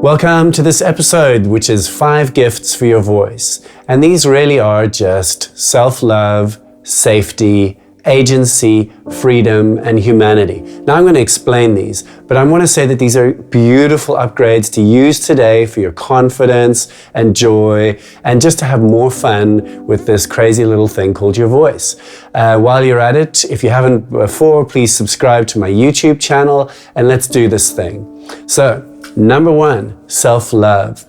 Welcome to this episode, which is 5 gifts for your voice. And these really are just self-love, safety, agency, freedom, and humanity. Now I'm going to explain these, but I want to say that these are beautiful upgrades to use today for your confidence and joy, and just to have more fun with this crazy little thing called your voice. While you're at it, if you haven't before, please subscribe to my YouTube channel, and let's do this thing. So, number 1, self-love.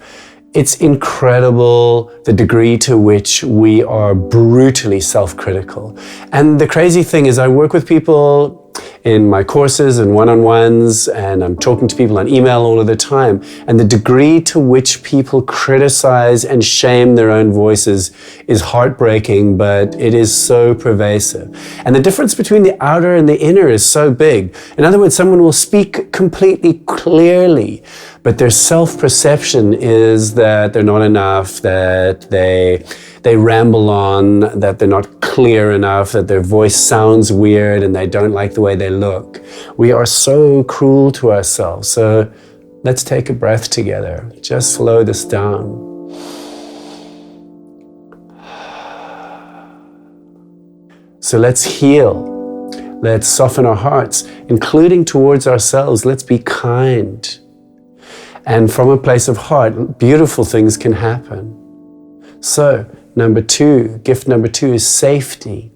It's incredible the degree to which we are brutally self-critical. And the crazy thing is I work with people in my courses and one-on-ones, and I'm talking to people on email all of the time. And the degree to which people criticize and shame their own voices is heartbreaking, but it is so pervasive. And the difference between the outer and the inner is so big. In other words, someone will speak completely clearly, but their self-perception is that they're not enough, that they ramble on, that they're not clear enough, that their voice sounds weird and they don't like the way they look. We are so cruel to ourselves. So let's take a breath together. Just slow this down. So let's heal. Let's soften our hearts, including towards ourselves. Let's be kind. And from a place of heart, beautiful things can happen. So, gift number two is safety.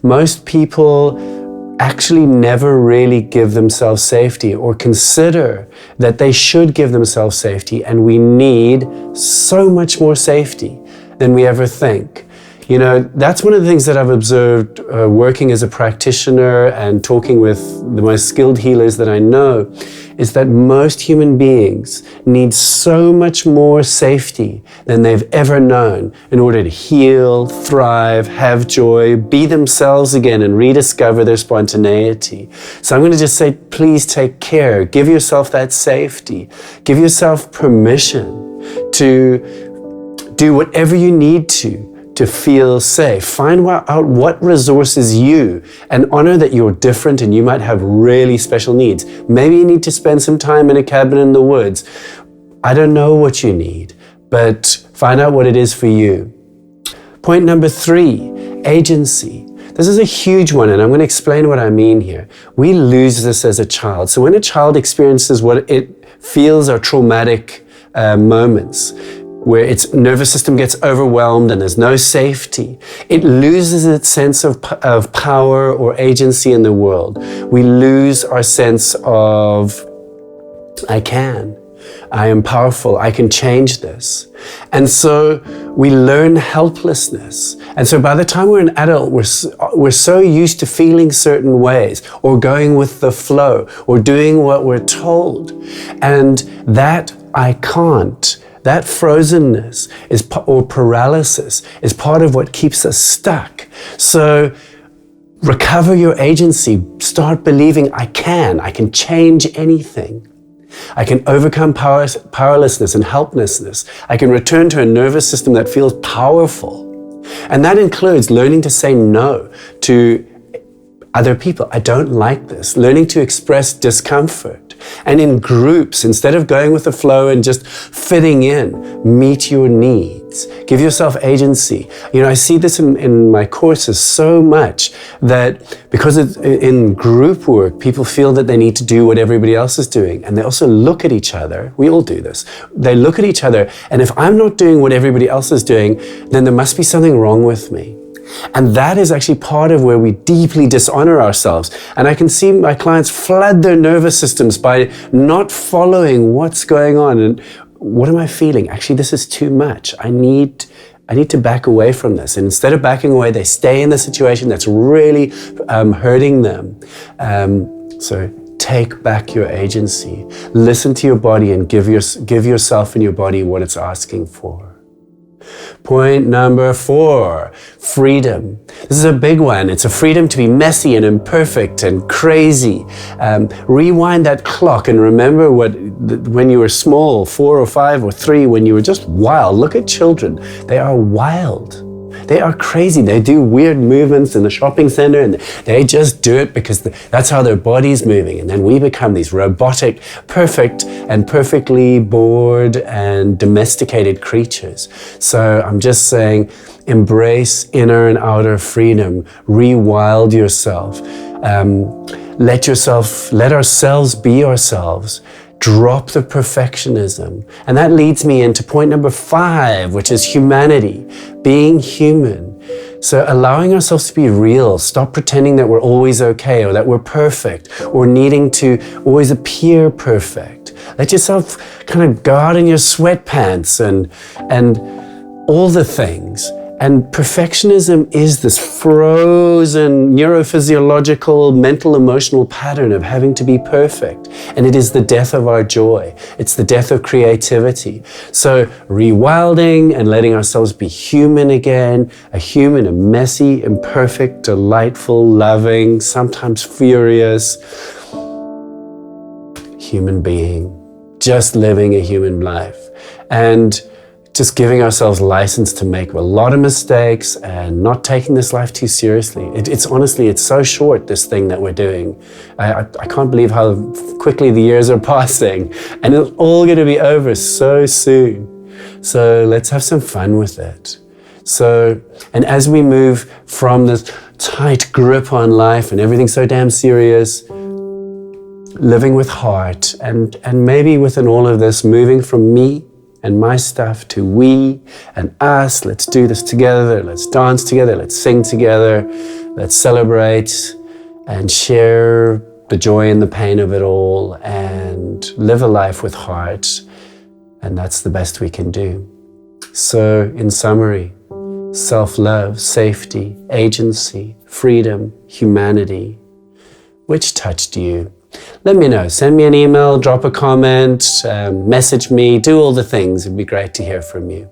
Most people actually never really give themselves safety or consider that they should give themselves safety, and we need so much more safety than we ever think. You know, that's one of the things that I've observed working as a practitioner and talking with the most skilled healers that I know, is that most human beings need so much more safety than they've ever known in order to heal, thrive, have joy, be themselves again, and rediscover their spontaneity. So I'm going to just say, please take care. Give yourself that safety. Give yourself permission to do whatever you need to feel safe. Find out what resources you, and honor that you're different and you might have really special needs. Maybe you need to spend some time in a cabin in the woods. I don't know what you need, but find out what it is for you. Point number 3, agency. This is a huge one, and I'm going to explain what I mean here. We lose this as a child. So when a child experiences what it feels are traumatic moments, where its nervous system gets overwhelmed and there's no safety, it loses its sense of power or agency in the world. We lose our sense of, I am powerful, I can change this. And so we learn helplessness. And so by the time we're an adult, we're so used to feeling certain ways, or going with the flow, or doing what we're told. And that I can't, that frozenness or paralysis is part of what keeps us stuck. So recover your agency. Start believing I can change anything. I can overcome powerlessness and helplessness. I can return to a nervous system that feels powerful. And that includes learning to say no to other people. I don't like this. Learning to express discomfort. And in groups, instead of going with the flow and just fitting in, meet your needs. Give yourself agency. You know, I see this in my courses so much, that because in group work, people feel that they need to do what everybody else is doing. And they also look at each other. We all do this. They look at each other, and if I'm not doing what everybody else is doing, then there must be something wrong with me. And that is actually part of where we deeply dishonor ourselves. And I can see my clients flood their nervous systems by not following what's going on. And what am I feeling? Actually, this is too much. I need to back away from this. And instead of backing away, they stay in the situation that's really hurting them. So take back your agency. Listen to your body and give yourself and your body what it's asking for. Point number 4, freedom. This is a big one. It's a freedom to be messy and imperfect and crazy. Rewind that clock and remember when you were small, 4 or 5 or 3, when you were just wild. Look at children. They are wild. They are crazy. They do weird movements in the shopping center, and they just do it because that's how their body's moving. And then we become these robotic, perfect, and perfectly bored and domesticated creatures. So I'm just saying, embrace inner and outer freedom. Rewild yourself. Let ourselves be ourselves. Drop the perfectionism. And that leads me into point number 5, which is humanity, being human. So allowing ourselves to be real, stop pretending that we're always okay or that we're perfect or needing to always appear perfect. Let yourself kind of go out in your sweatpants and all the things. And perfectionism is this frozen neurophysiological, mental, emotional pattern of having to be perfect. And it is the death of our joy. It's the death of creativity. So rewilding and letting ourselves be human again, a messy, imperfect, delightful, loving, sometimes furious human being, just living a human life. And just giving ourselves license to make a lot of mistakes and not taking this life too seriously. It's honestly, it's so short, this thing that we're doing. I can't believe how quickly the years are passing, and it's all going to be over so soon. So let's have some fun with it. So, and as we move from this tight grip on life and everything so damn serious, living with heart, and maybe within all of this, moving from me and my stuff to we and us. Let's do this together. Let's dance together. Let's sing together. Let's celebrate and share the joy and the pain of it all and live a life with heart. And that's the best we can do. So in summary, self-love, safety, agency, freedom, humanity. Which touched you? Let me know. Send me an email, drop a comment, message me, do all the things. It'd be great to hear from you.